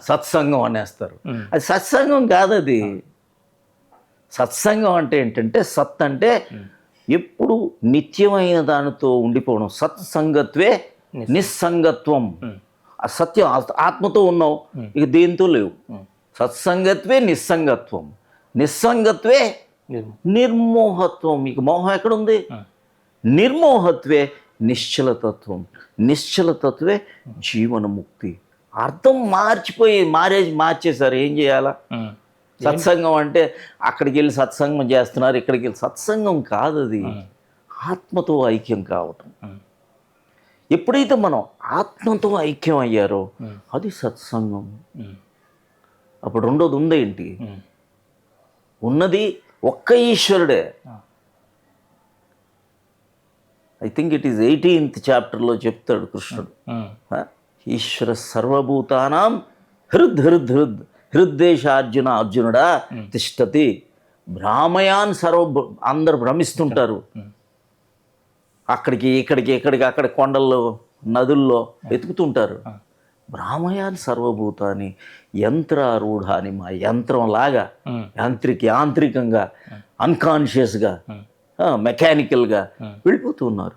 సత్సంగం అనేస్తారు. అది సత్సంగం కాదు. అది సత్సంగం అంటే ఏంటంటే, సత్ అంటే ఎప్పుడు నిత్యమైన దానితో ఉండిపోవడం. సత్సంగత్వే నిస్సంగత్వం. ఆ సత్యం ఆత్మతో ఉన్నావు, ఇక దేంతో లేవు. సత్సంగత్వే నిస్సంగత్వం, నిస్సంగత్వే నిర్మోహత్వం. ఇక మోహం ఎక్కడుంది? నిర్మోహత్వే నిశ్చలతత్వం, నిశ్చలతత్వే జీవనముక్తి. అర్థం మార్చేశారు. ఏం చేయాలా? సత్సంగం అంటే అక్కడికి వెళ్ళి సత్సంగం చేస్తున్నారు, ఇక్కడికి వెళ్ళి సత్సంగం కాదు. అది ఆత్మతో ఐక్యం కావటం. ఎప్పుడైతే మనం ఆత్మతో ఐక్యం అయ్యారో అది సత్సంగం. అప్పుడు రెండోది ఉందేంటి? ఉన్నది ఒక్క ఈశ్వరుడే. I think it is 18th చాప్టర్లో చెప్తాడు కృష్ణుడు, ఈశ్వర సర్వభూతానాం హృద్ హృద్ హృద్ హృద్దేశార్జున. అర్జునుడా తిష్టతి భ్రామయాన్ అందరు భ్రమిస్తుంటారు. అక్కడికి ఇక్కడికి అక్కడ కొండల్లో నదుల్లో వెతుకుతుంటారు. భ్రామయాన్ సర్వభూతాన్ని యంత్రారూఢాన్ని, మా యంత్రంలాగా యాంత్రికంగా అన్కాన్షియస్గా మెకానికల్గా వెళ్ళిపోతూ ఉన్నారు.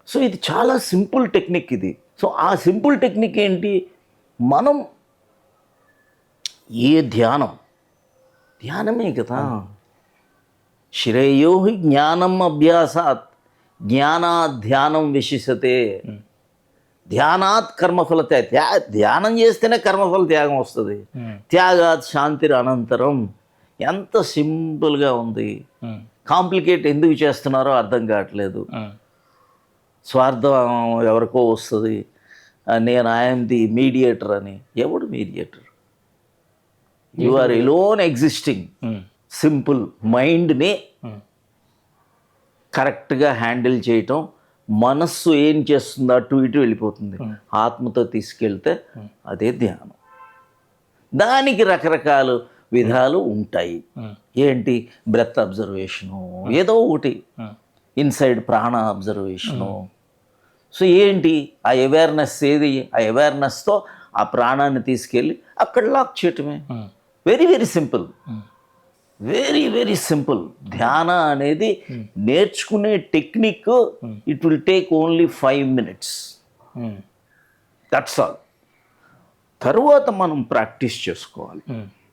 సో ఇది చాలా సింపుల్ టెక్నిక్ ఇది. సో ఆ సింపుల్ టెక్నిక్ ఏంటి? మనం ధ్యానమే కదా. శ్రేయో హి జ్ఞానం అభ్యాసాత్ జ్ఞానాత్ ధ్యానం విశిషతే. ధ్యానాత్ కర్మఫల ధ్యానం చేస్తేనే కర్మఫల త్యాగం వస్తుంది. త్యాగాత్ శాంతిర్ అనంతరం. ఎంత సింపుల్గా ఉంది. కాంప్లికేట్ ఎందుకు చేస్తున్నారో అర్థం కావట్లేదు. స్వార్థం ఎవరికో వస్తుంది, నేను ఐఎమ్ ది మీడియేటర్ అని. ఎవడు mediator? You are alone existing. Simple మైండ్ని కరెక్ట్గా హ్యాండిల్ చేయటం. మనస్సు ఏం చేస్తుందో అటు ఇటు వెళ్ళిపోతుంది. ఆత్మతో తీసుకెళ్తే అదే ధ్యానం. దానికి రకరకాల విధాలు ఉంటాయి. ఏంటి? బ్రెత్ అబ్జర్వేషను, ఏదో ఒకటి ఇన్సైడ్ ప్రాణ అబ్జర్వేషను. సో ఏంటి ఆ అవేర్నెస్? ఏది ఆ అవేర్నెస్తో ఆ ప్రాణాన్ని తీసుకెళ్ళి అక్కడ లాక్ చేయటమే. Very very simple, very very simple. ధ్యాన అనేది నేర్చుకునే technique. It will take only 5 minutes. That's all. తరువాత మనం ప్రాక్టీస్ చేసుకోవాలి.